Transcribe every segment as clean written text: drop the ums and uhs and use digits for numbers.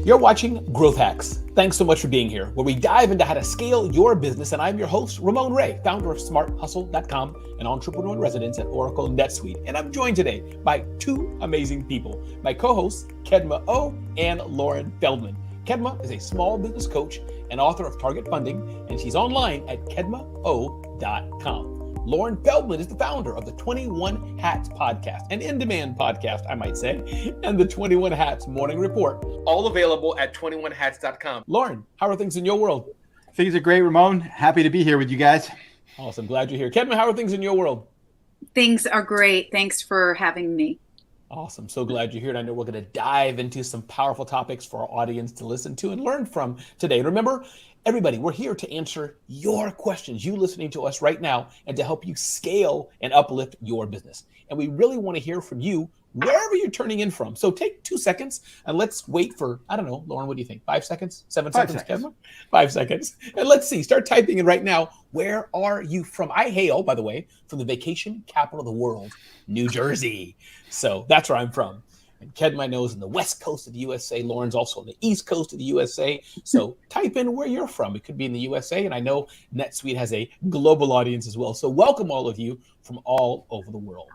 You're watching Growth Hacks. Thanks so much for being here, where we dive into how to scale your business. And I'm your host, Ramon Ray, founder of smarthustle.com and entrepreneur in residence at Oracle NetSuite. And I'm joined today by two amazing people, my co-hosts, Kedma Ough and Loren Feldman. Kedma is a small business coach and author of Target Funding, and she's online at kedmaough.com. Loren Feldman is the founder of the 21 Hats podcast, an in-demand podcast, I might say, and the 21 Hats Morning Report, all available at 21hats.com. Loren, how are things in your world? Things are great, Ramon. Happy to be here with you guys. Awesome. Glad you're here. Kedma, how are things in your world? Things are great. Thanks for having me. Awesome. So glad you're here. And I know we're going to dive into some powerful topics for our audience to listen to and learn from today. Remember, everybody, we're here to answer your questions, you listening to us right now, and to help you scale and uplift your business. And we really want to hear from you wherever you're turning in from. So take 2 seconds and let's wait for, I don't know, Loren, what do you think? 5 seconds? 7 seconds, Kedma? 5 seconds. And let's see, start typing in right now. Where are you from? I hail, by the way, from the vacation capital of the world, New Jersey. So that's where I'm from. And Kedma, I know, is in the west coast of the USA. Loren's also on the east coast of the USA. So type in where you're from. It could be in the USA. And I know NetSuite has a global audience as well. So welcome all of you from all over the world.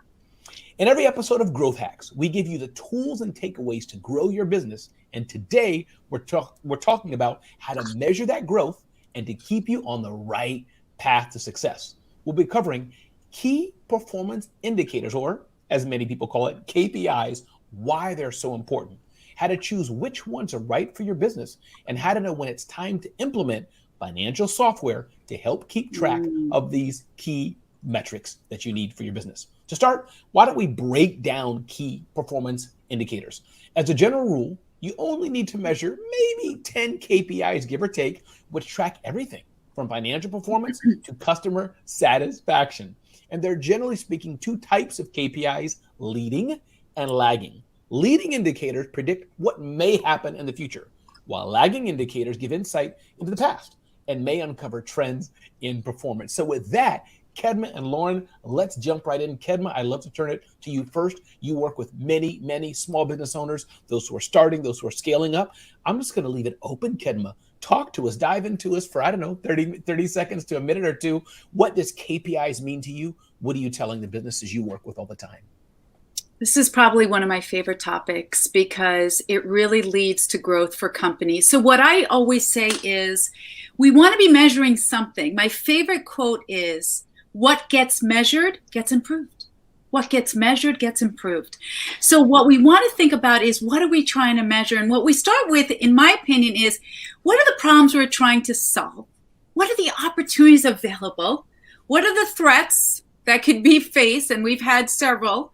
In every episode of Growth Hacks, we give you the tools and takeaways to grow your business. And today we're talking about how to measure that growth and to keep you on the right path to success. We'll be covering key performance indicators, or as many people call it, KPIs, why they're so important, how to choose which ones are right for your business, and how to know when it's time to implement financial software to help keep track of these key metrics that you need for your business. To start, why don't we break down key performance indicators? As a general rule, you only need to measure maybe 10 KPIs, give or take, which track everything from financial performance to customer satisfaction. And they're generally speaking two types of KPIs, leading and lagging. Leading indicators predict what may happen in the future, while lagging indicators give insight into the past and may uncover trends in performance. So with that, Kedma and Loren, let's jump right in. Kedma, I'd love to turn it to you first. You work with many, many small business owners, those who are starting, those who are scaling up. I'm just going to leave it open, Kedma. Talk to us, dive into us for, 30 seconds to a minute or two. What does KPIs mean to you? What are you telling the businesses you work with all the time? This is probably one of my favorite topics because it really leads to growth for companies. So what I always say is we want to be measuring something. My favorite quote is, what gets measured gets improved. What gets measured gets improved. So what we want to think about is, what are we trying to measure? And what we start with, in my opinion, is what are the problems we're trying to solve? What are the opportunities available? What are the threats that could be faced? And we've had several.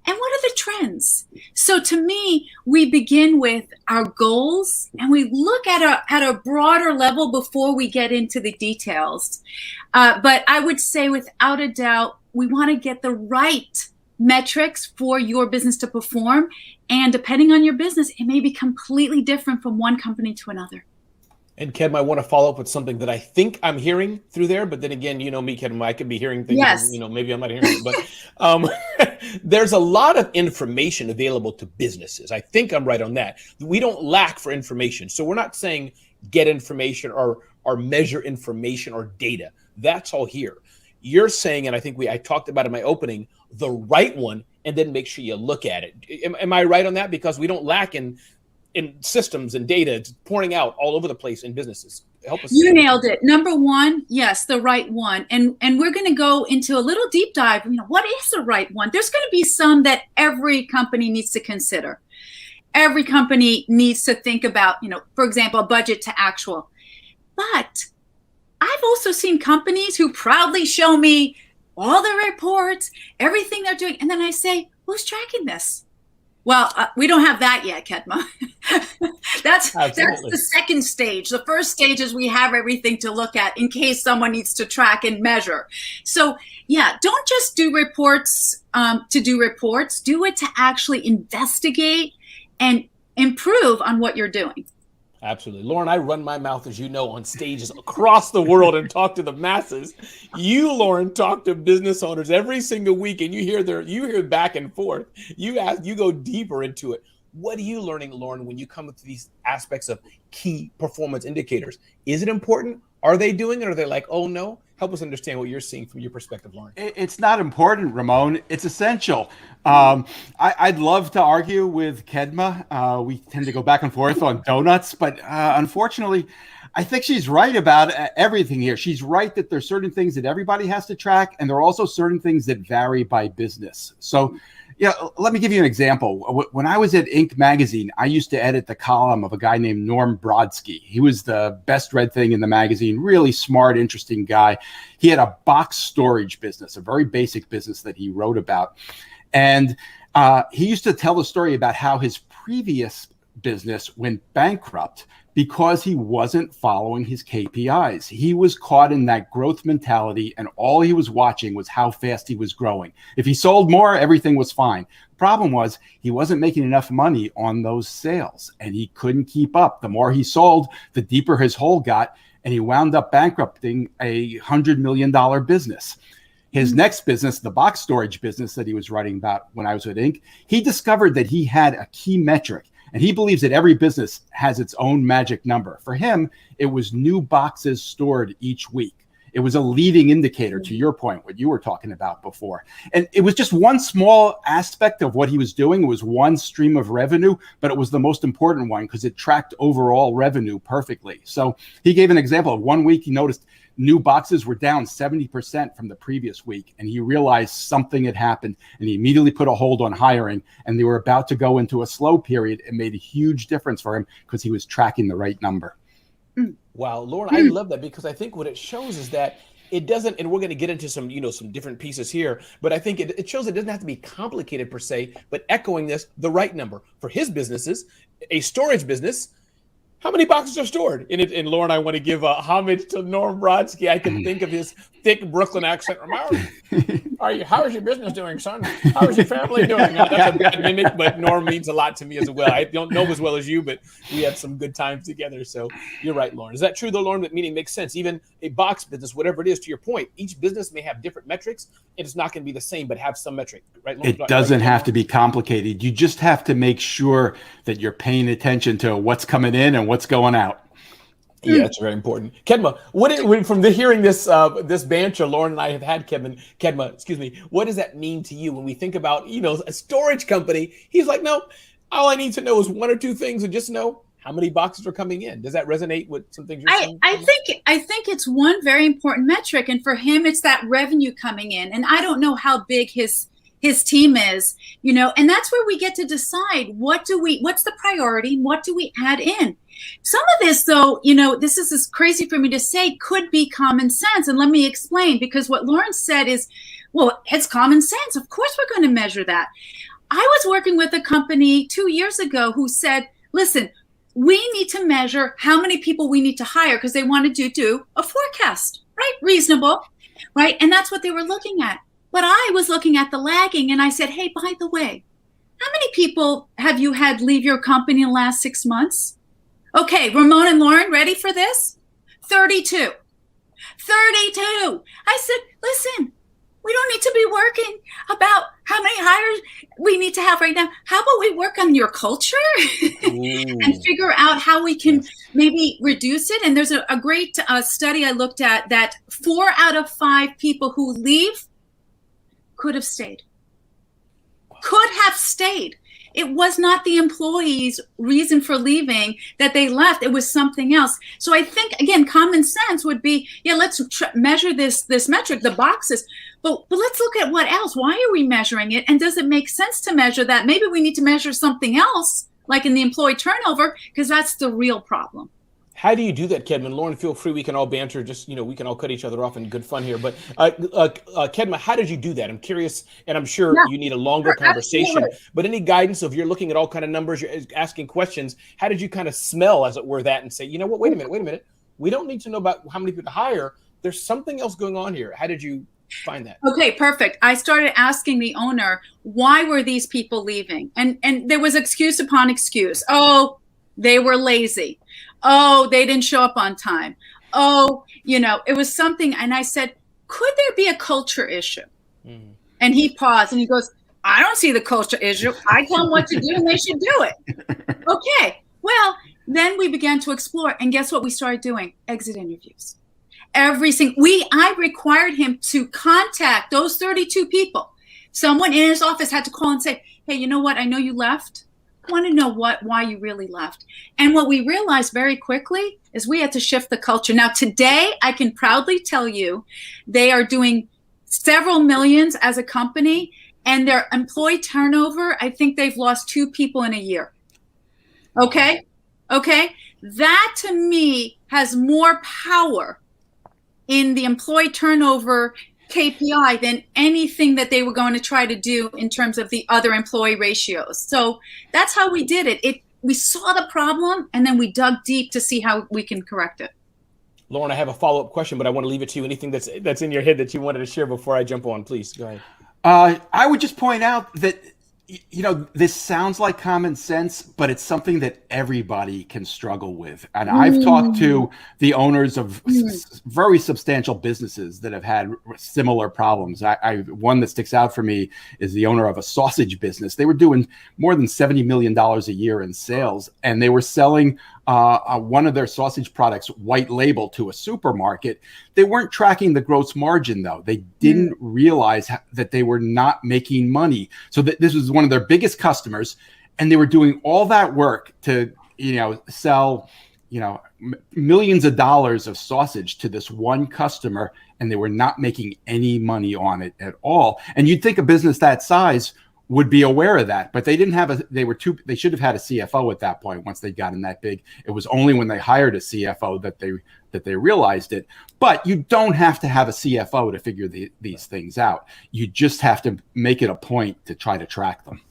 And what are the trends? So to me, we begin with our goals and we look at a broader level before we get into the details. But I would say without a doubt, we want to get the right metrics for your business to perform. And depending on your business, it may be completely different from one company to another. And Kedma, I want to follow up with something that I think I'm hearing through there, but then again, you know me, Kedma, I could be hearing things, yes. Maybe I'm not hearing it, but there's a lot of information available to businesses. I think I'm right on that. We don't lack for information. So we're not saying get information or measure information or data. That's all here. You're saying, and I think I talked about in my opening, the right one, and then make sure you look at it. Am I right on that? Because we don't lack in systems and data. It's pouring out all over the place in businesses. Help us. You nailed it. Number one, yes, the right one. And we're going to go into a little deep dive. What is the right one? There's going to be some that every company needs to consider. Every company needs to think about, for example, a budget to actual. But I've also seen companies who proudly show me all the reports, everything they're doing. And then I say, who's tracking this? Well, we don't have that yet, Kedma. That's the second stage. The first stage is we have everything to look at in case someone needs to track and measure. So yeah, don't just do reports to do reports. Do it to actually investigate and improve on what you're doing. Absolutely. Loren, I run my mouth, as you know, on stages across the world and talk to the masses. You, Loren, talk to business owners every single week, and you hear back and forth. You go deeper into it. What are you learning, Loren, when you come to these aspects of key performance indicators? Is it important? Are they doing it? Or are they like, oh no? Help us understand what you're seeing from your perspective, Loren. It's not important, Ramon. It's essential. I'd love to argue with Kedma. We tend to go back and forth on donuts, but unfortunately, I think she's right about everything here. She's right that there's certain things that everybody has to track, and there are also certain things that vary by business. So, yeah, let me give you an example. When I was at Inc. magazine, I used to edit the column of a guy named Norm Brodsky. He was the best read thing in the magazine, really smart, interesting guy. He had a box storage business, a very basic business that he wrote about. And he used to tell the story about how his previous business went bankrupt because he wasn't following his KPIs. He was caught in that growth mentality, and all he was watching was how fast he was growing. If he sold more, everything was fine. The problem was he wasn't making enough money on those sales, and he couldn't keep up. The more he sold, the deeper his hole got, and he wound up bankrupting a $100 million business. His next business, the box storage business that he was writing about when I was at Inc., he discovered that he had a key metric. And he believes that every business has its own magic number. For him, it was new boxes stored each week. It was a leading indicator, to your point, what you were talking about before. And it was just one small aspect of what he was doing. It was one stream of revenue, but it was the most important one because it tracked overall revenue perfectly. So he gave an example of 1 week. He noticed new boxes were down 70% from the previous week. And he realized something had happened, and he immediately put a hold on hiring, and they were about to go into a slow period. It made a huge difference for him because he was tracking the right number. Wow, Loren, I love that, because I think what it shows is that it doesn't, and we're going to get into some, some different pieces here, but I think it shows it doesn't have to be complicated per se, but echoing this, the right number. For his businesses, a storage business, how many boxes are stored? And Loren, I want to give a homage to Norm Brodsky. I can think of his thick Brooklyn accent. How is your business doing, son? How is your family doing? That's a bad mimic, but Norm means a lot to me as well. I don't know him as well as you, but we had some good times together. So you're right, Loren. Is that true, though, Loren? That meaning makes sense. Even a box business, whatever it is, to your point, each business may have different metrics. And it's not going to be the same, but have some metric, right, Loren? It doesn't have to be complicated. You just have to make sure that you're paying attention to what's coming in and what's going out. Yeah, that's very important. Kedma, hearing this this banter Loren and I have had, Kedma, what does that mean to you when we think about, a storage company? He's like, no, all I need to know is one or two things, and just know how many boxes are coming in. Does that resonate with some things you're saying? I think it's one very important metric, and for him, it's that revenue coming in. And I don't know how big his team is, and that's where we get to decide what's the priority, and what do we add in. Some of this, though, this is crazy for me to say, could be common sense. And let me explain, because what Loren said is, well, it's common sense. Of course, we're going to measure that. I was working with a company 2 years ago who said, listen, we need to measure how many people we need to hire because they wanted to do a forecast, right? Reasonable, right? And that's what they were looking at. But I was looking at the lagging, and I said, hey, by the way, how many people have you had leave your company in the last 6 months? Okay, Ramon and Loren, ready for this? 32. 32. I said, listen, we don't need to be working about how many hires we need to have right now. How about we work on your culture and figure out how we can maybe reduce it? And there's a great study I looked at that 4 out of 5 people who leave could have stayed. Could have stayed. It was not the employee's reason for leaving that they left. It was something else. So I think, again, common sense would be, let's measure this metric, the boxes, but let's look at what else. Why are we measuring it? And does it make sense to measure that? Maybe we need to measure something else, like in the employee turnover, because that's the real problem. How do you do that, Kedma? Loren, feel free. We can all banter. Just, we can all cut each other off in good fun here. But Kedma, how did you do that? I'm curious, and I'm sure you need a longer conversation. Absolutely. But any guidance, if you're looking at all kind of numbers, you're asking questions, how did you kind of smell, as it were, that and say, you know what, wait a minute. We don't need to know about how many people to hire. There's something else going on here. How did you find that? Okay, perfect. I started asking the owner, why were these people leaving? And there was excuse upon excuse. Oh, they were lazy. Oh, they didn't show up on time. Oh, it was something. And I said, could there be a culture issue? And he paused and he goes, I don't see the culture issue. I tell them what to do and they should do it. Okay. Well, then we began to explore. And guess what we started doing? Exit interviews. I required him to contact those 32 people. Someone in his office had to call and say, hey, you know what? I know you left. I want to know why you really left. And what we realized very quickly is we had to shift the culture. Now, today, I can proudly tell you they are doing several millions as a company, and their employee turnover, I think they've lost 2 people in a year. Okay? That to me has more power in the employee turnover KPI than anything that they were going to try to do in terms of the other employee ratios. So that's how we did it. We saw the problem and then we dug deep to see how we can correct it. Loren, I have a follow-up question, but I want to leave it to you. Anything that's in your head that you wanted to share before I jump on, please go ahead. I would just point out that, this sounds like common sense, but it's something that everybody can struggle with. And I've talked to the owners of very substantial businesses that have had similar problems. One that sticks out for me is the owner of a sausage business. They were doing more than $70 million a year in sales, and they were selling one of their sausage products white label to a supermarket. They weren't tracking the gross margin, though. They didn't realize that they were not making money. So this was one of their biggest customers, and they were doing all that work to, sell, millions of dollars of sausage to this one customer, and they were not making any money on it at all. And you'd think a business that size would be aware of that, but they didn't have they should have had a CFO at that point. Once they'd gotten that big, it was only when they hired a CFO that they realized it. But you don't have to have a CFO to figure these things out. You just have to make it a point to try to track them.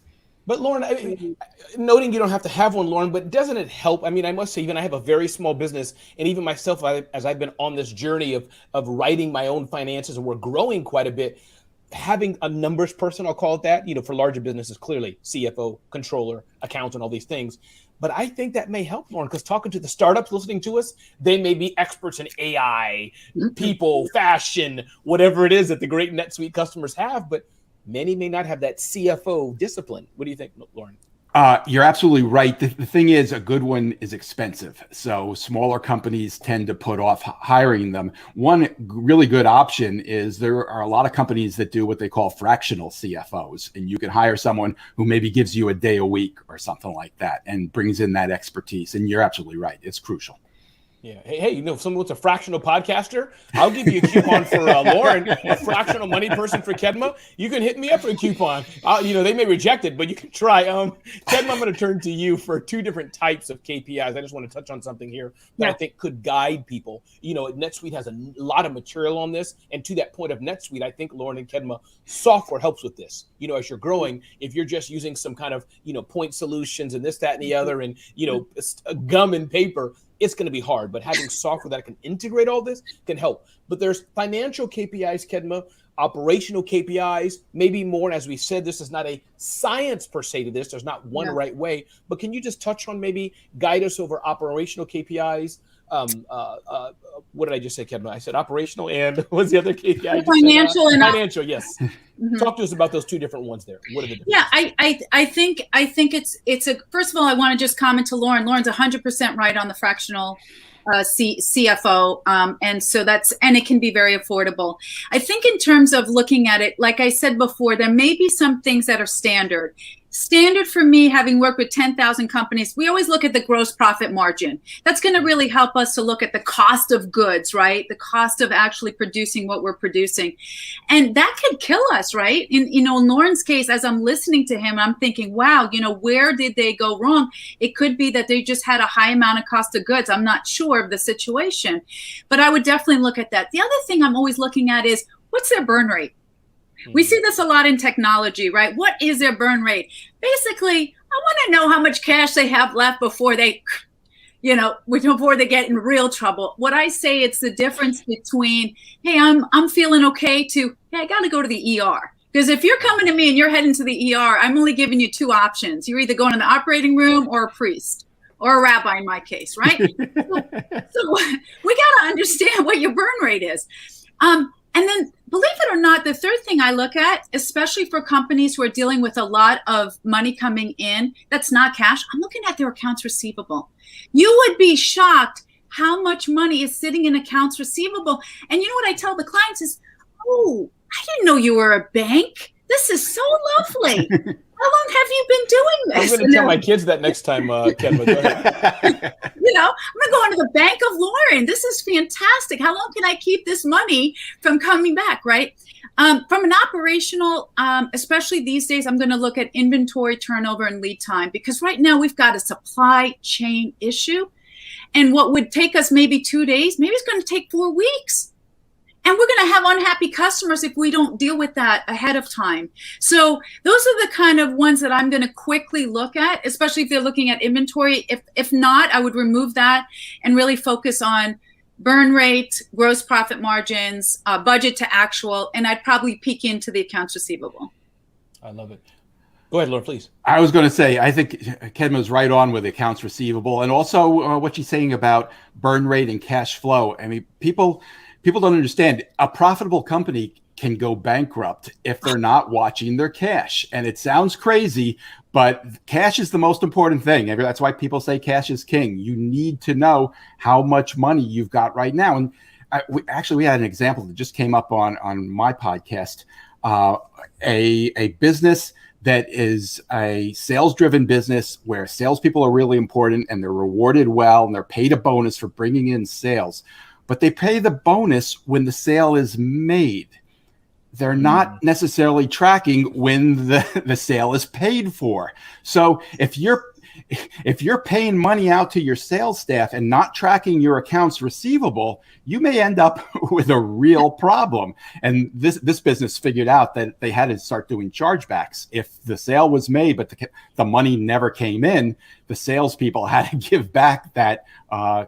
But Loren, noting you don't have to have one, Loren, but doesn't it help? I mean, I must say, even I have a very small business, and even myself, as I've been on this journey of writing my own finances, and we're growing quite a bit, having a numbers person, I'll call it that, for larger businesses, clearly CFO, controller, accountant, all these things. But I think that may help, Loren, because talking to the startups listening to us, they may be experts in AI, people, fashion, whatever it is that the great NetSuite customers have, but many may not have that CFO discipline. What do you think, Loren? You're absolutely right. The thing is, a good one is expensive. So smaller companies tend to put off hiring them. One really good option is there are a lot of companies that do what they call fractional CFOs. And you can hire someone who maybe gives you a day a week or something like that and brings in that expertise. And you're absolutely right. It's crucial. Yeah. Hey, if someone wants a fractional podcaster, I'll give you a coupon for Loren, a fractional money person for Kedma. You can hit me up for a coupon. They may reject it, but you can try. Kedma, I'm going to turn to you for 2 different types of KPIs. I just want to touch on something here that I think could guide people. NetSuite has a lot of material on this. And to that point of NetSuite, I think, Loren and Kedma, software helps with this. As you're growing, if you're just using some kind of, point solutions and this, that, and the other, and, gum and paper, it's going to be hard, but having software that can integrate all this can help. But there's financial KPIs, Kedma, operational KPIs, maybe more. And as we said, this is not a science per se to this. There's not one right way. But can you just touch on, maybe guide us over operational KPIs? What did I just say, Kedma? I said operational, and what was the other KPI? Financial and financial. Yes. Talk to us about those 2 different ones there. What are the differences? Yeah, I think it's a, first of all, I want to just comment to Loren. Loren's 100% right on the fractional CFO. And it can be very affordable. I think in terms of looking at it, like I said before, there may be some things that are standard. Standard for me, having worked with 10,000 companies, we always look at the gross profit margin. That's going to really help us to look at the cost of goods, right? The cost of actually producing what we're producing. And that could kill us, right? In Loren's case, as I'm listening to him, I'm thinking, wow, where did they go wrong? It could be that they just had a high amount of cost of goods. I'm not sure of the situation, but I would definitely look at that. The other thing I'm always looking at is, what's their burn rate? We see this a lot in technology, right? What is their burn rate? Basically, I want to know how much cash they have left before they, before they get in real trouble. What I say, it's the difference between, hey, I'm feeling okay, to, hey, I got to go to the ER. Because if you're coming to me and you're heading to the ER, I'm only giving you 2 options. You're either going to the operating room or a priest or a rabbi in my case, right? so we got to understand what your burn rate is. And then believe it or not, the third thing I look at, especially for companies who are dealing with a lot of money coming in that's not cash, I'm looking at their accounts receivable. You would be shocked how much money is sitting in accounts receivable. And you know what I tell the clients is, oh, I didn't know you were a bank. This is so lovely. How long have you been doing this? I'm going to tell my kids that next time, Kedma. Go ahead. I'm going to go into the Bank of Loren. This is fantastic. How long can I keep this money from coming back, right? From an operational, especially these days, I'm going to look at inventory turnover and lead time, because right now we've got a supply chain issue. And what would take us maybe 2 days, maybe it's going to take 4 weeks. And we're going to have unhappy customers if we don't deal with that ahead of time. So those are the kind of ones that I'm going to quickly look at, especially if they're looking at inventory. If not, I would remove that and really focus on burn rate, gross profit margins, budget to actual, and I'd probably peek into the accounts receivable. I love it. Go ahead, Loren, please. I was going to say, I think Kedma's right on with accounts receivable, and also what she's saying about burn rate and cash flow. I mean, people don't understand. A profitable company can go bankrupt if they're not watching their cash. And it sounds crazy, but cash is the most important thing. That's why people say cash is king. You need to know how much money you've got right now. And we had an example that just came up on my podcast. A business that is a sales-driven business where salespeople are really important and they're rewarded well and they're paid a bonus for bringing in sales. But they pay the bonus when the sale is made. They're not necessarily tracking when the sale is paid for. So if you're paying money out to your sales staff and not tracking your accounts receivable, you may end up with a real problem. And this business figured out that they had to start doing chargebacks. If the sale was made, but the money never came in, the salespeople had to give back that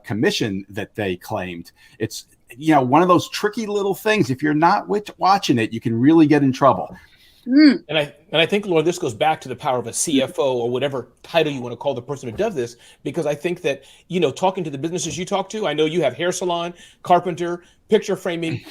commission that they claimed. It's one of those tricky little things. If you're not watching it, you can really get in trouble. And I think, Loren, this goes back to the power of a CFO or whatever title you want to call the person who does this, because I think that, talking to the businesses you talk to, I know you have hair salon, carpenter, picture framing,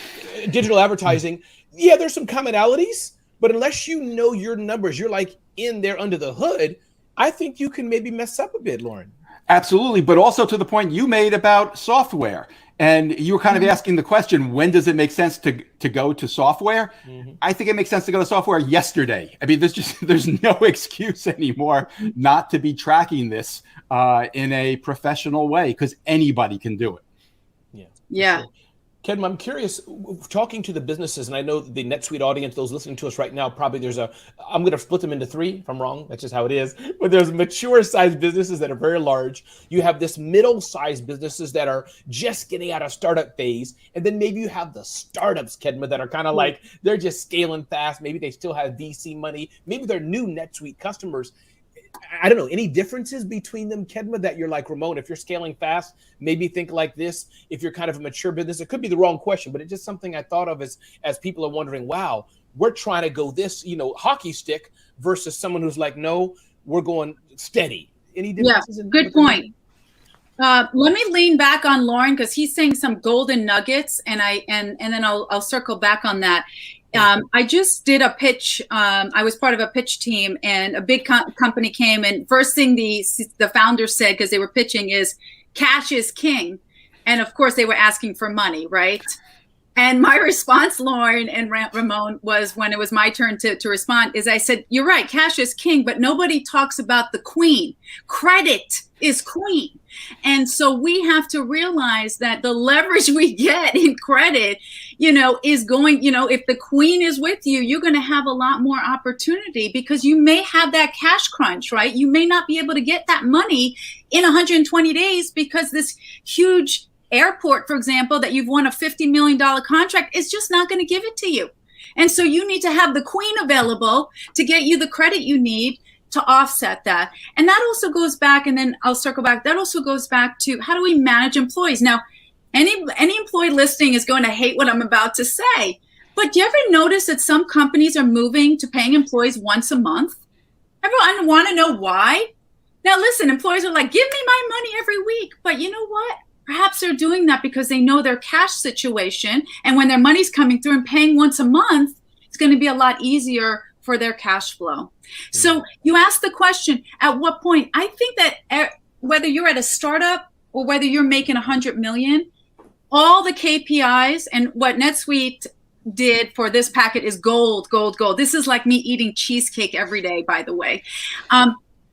digital advertising. Yeah, there's some commonalities, but unless you know your numbers, you're like in there under the hood, I think you can maybe mess up a bit, Loren. Absolutely. But also to the point you made about software. And you were kind of asking the question, when does it make sense to go to software? Mm-hmm. I think it makes sense to go to software yesterday. I mean, there's no excuse anymore not to be tracking this in a professional way, because anybody can do it. Yeah. Sure. Kedma, I'm curious, talking to the businesses, and I know the NetSuite audience, those listening to us right now, probably I'm going to split them into three if I'm wrong. That's just how it is. But there's mature-sized businesses that are very large. You have this middle-sized businesses that are just getting out of startup phase. And then maybe you have the startups, Kedma, that are kind of like, they're just scaling fast. Maybe they still have VC money. Maybe they're new NetSuite customers. I don't know, any differences between them, Kedma, that you're like, Ramon, if you're scaling fast, maybe think like this. If you're kind of a mature business, it could be the wrong question, but it's just something I thought of as people are wondering, wow, we're trying to go this, hockey stick versus someone who's like, no, we're going steady. Any differences? Yeah, good point. Let me lean back on Loren, because he's saying some golden nuggets, and then I'll circle back on that. I just did a pitch. I was part of a pitch team, and a big company came, and first thing the founder said, because they were pitching, is cash is king. And of course they were asking for money, right? And my response, Loren and Ramon, was, when it was my turn to respond, is I said, you're right, cash is king, but nobody talks about the queen. Credit is queen. And so we have to realize that the leverage we get in credit, is going, if the queen is with you, you're going to have a lot more opportunity, because you may have that cash crunch, right? You may not be able to get that money in 120 days because this huge airport, for example, that you've won a $50 million contract is just not going to give it to you. And so you need to have the queen available to get you the credit you need to offset that. And that also goes back, and then I'll circle back, that also goes back to, how do we manage employees? Now, any employee listening is going to hate what I'm about to say, but do you ever notice that some companies are moving to paying employees once a month? Everyone want to know why? Now listen, employees are like, give me my money every week, but you know what? Perhaps they're doing that because they know their cash situation. And when their money's coming through and paying once a month, it's going to be a lot easier for their cash flow. So you ask the question, at what point? I think that whether you're at a startup or whether you're making 100 million, all the KPIs, and what NetSuite did for this packet is gold, gold, gold. This is like me eating cheesecake every day, by the way.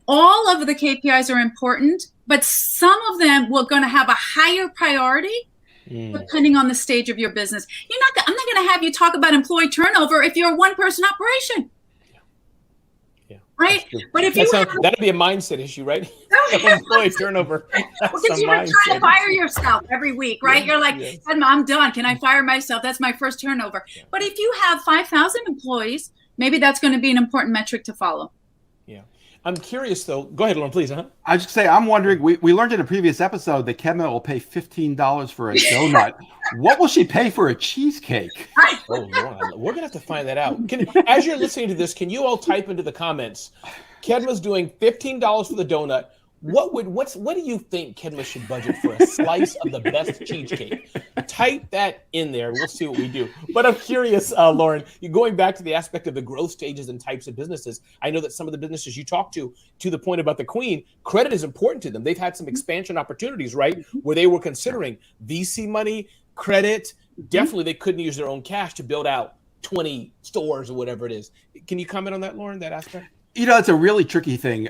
All of the KPIs are important, but some of them will going to have a higher priority depending on the stage of your business. I'm not going to have you talk about employee turnover if you're a one-person operation. Right? But if that'd be a mindset issue, right? Employee turnover. Because you're trying to fire yourself every week, right? You're like, I'm done. Can I fire myself? That's my first turnover. But if you have 5,000 employees, maybe that's going to be an important metric to follow. Yeah. I'm curious, though. Go ahead, Loren, please. I was just say, I'm wondering, we learned in a previous episode that Kedma will pay $15 for a donut. What will she pay for a cheesecake? Oh, Lord, we're going to have to find that out. As you're listening to this, can you all type into the comments, Kedma's doing $15 for the donut. What do you think Kedma should budget for a slice of the best cheesecake? Type that in there. We'll see what we do. But I'm curious, Loren, you're going back to the aspect of the growth stages and types of businesses. I know that some of the businesses you talk to the point about the Queen, credit is important to them. They've had some expansion opportunities, right? Where they were considering VC money, credit. Definitely they couldn't use their own cash to build out 20 stores or whatever it is. Can you comment on that, Loren, that aspect? It's a really tricky thing.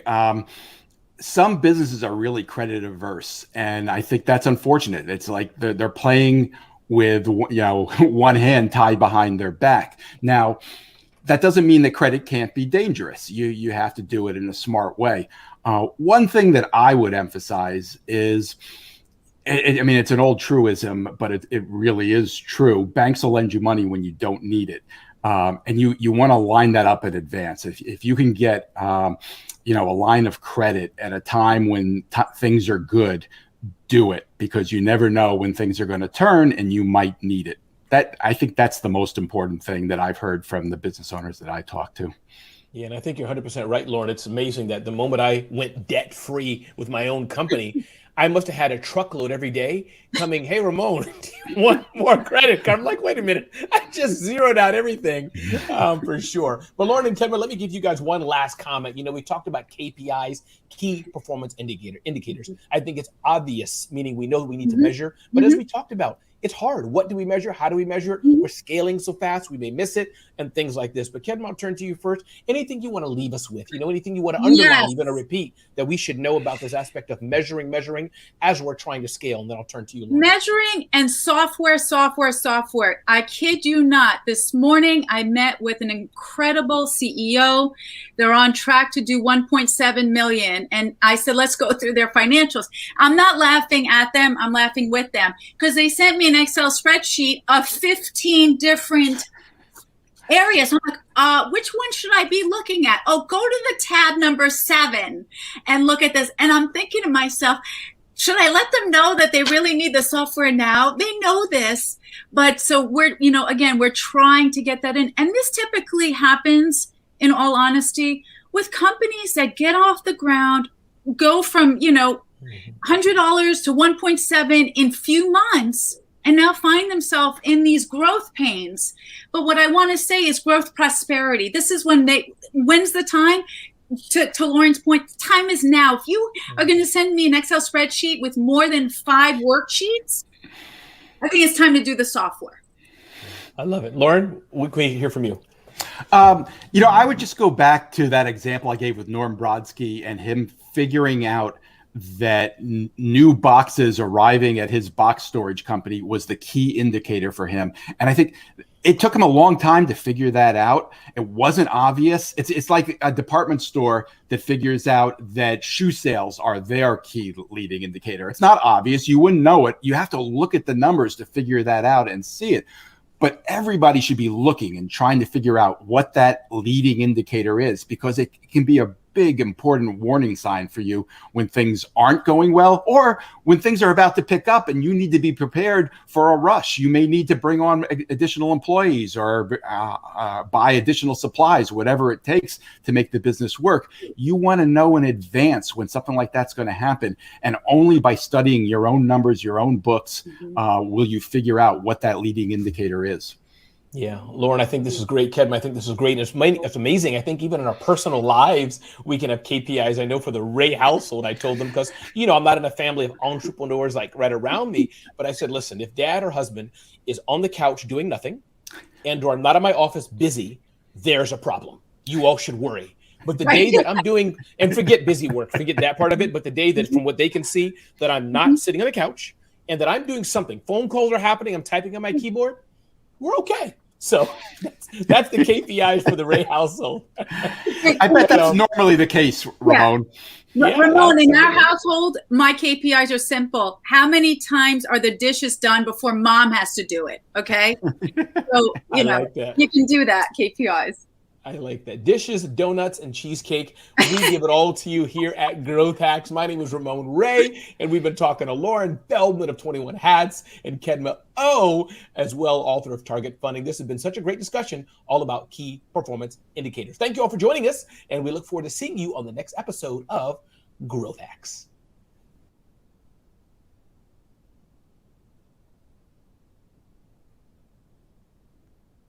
Some businesses are really credit averse, and I think that's unfortunate. It's like they're playing with one hand tied behind their back. Now, that doesn't mean that credit can't be dangerous. You have to do it in a smart way. One thing that I would emphasize is, it's an old truism, but it really is true. Banks will lend you money when you don't need it. And you want to line that up in advance. If you can get, a line of credit at a time when things are good, do it, because you never know when things are going to turn and you might need it. I think that's the most important thing that I've heard from the business owners that I talk to. Yeah, and I think you're 100% right, Loren. It's amazing that the moment I went debt-free with my own company, I must have had a truckload every day coming, hey, Ramon, do you want more credit? I'm like, wait a minute. I just zeroed out everything for sure. But Loren and Kedma, let me give you guys one last comment. We talked about KPIs, key performance indicators. I think it's obvious, meaning we know we need to measure. But as we talked about, it's hard. What do we measure? How do we measure it? We're scaling so fast, we may miss it, and things like this. But Kedma, I'll turn to you first. Anything you want to leave us with? Anything you want to underline, you want to repeat that we should know about this aspect of measuring as we're trying to scale? And then I'll turn to you, Loren. Measuring and software. I kid you not. This morning, I met with an incredible CEO. They're on track to do 1.7 million. And I said, let's go through their financials. I'm not laughing at them. I'm laughing with them, because they sent me an Excel spreadsheet of 15 different areas. I'm like, which one should I be looking at? Oh, go to the tab number 7 and look at this. And I'm thinking to myself, should I let them know that they really need the software now? They know this, but so we're trying to get that in. And this typically happens, in all honesty, with companies that get off the ground, go from, $100 to 1.7 in few months, and now find themselves in these growth pains. But what I want to say is growth prosperity. This is when's the time? To Loren's point, time is now. If you are going to send me an Excel spreadsheet with more than 5 worksheets, I think it's time to do the software. I love it. Loren, we can hear from you. I would just go back to that example I gave with Norm Brodsky and him figuring out that new boxes arriving at his box storage company was the key indicator for him. And I think it took him a long time to figure that out. It wasn't obvious. It's like a department store that figures out that shoe sales are their key leading indicator. It's not obvious. You wouldn't know it. You have to look at the numbers to figure that out and see it. But everybody should be looking and trying to figure out what that leading indicator is, because it can be a big, important warning sign for you when things aren't going well, or when things are about to pick up and you need to be prepared for a rush. You may need to bring on additional employees or buy additional supplies, whatever it takes to make the business work. You want to know in advance when something like that's going to happen. And only by studying your own numbers, your own books, will you figure out what that leading indicator is. Yeah, Loren, I think this is great. Kedma, I think this is great. It's amazing. I think even in our personal lives, we can have KPIs. I know for the Ray household, I told them, because, you know, I'm not in a family of entrepreneurs like right around me, but I said, listen, if dad or husband is on the couch doing nothing and or I'm not in my office busy, there's a problem. You all should worry. But the day that I'm doing, and forget busy work, forget that part of it, but the day that from what they can see that I'm not sitting on the couch and that I'm doing something, phone calls are happening, I'm typing on my keyboard, we're okay. So that's the KPIs for the Ray household. I bet that's normally the case, Ramon. Yeah, Ramon, in our household, my KPIs are simple. How many times are the dishes done before mom has to do it? Okay. So, you know, you can do that, KPIs. I like that. Dishes, donuts, and cheesecake. We give it all to you here at Growth Hacks. My name is Ramon Ray, and we've been talking to Loren Feldman of 21 Hats and Kedma Ough, as well, author of Target Funding. This has been such a great discussion all about key performance indicators. Thank you all for joining us, and we look forward to seeing you on the next episode of Growth Hacks.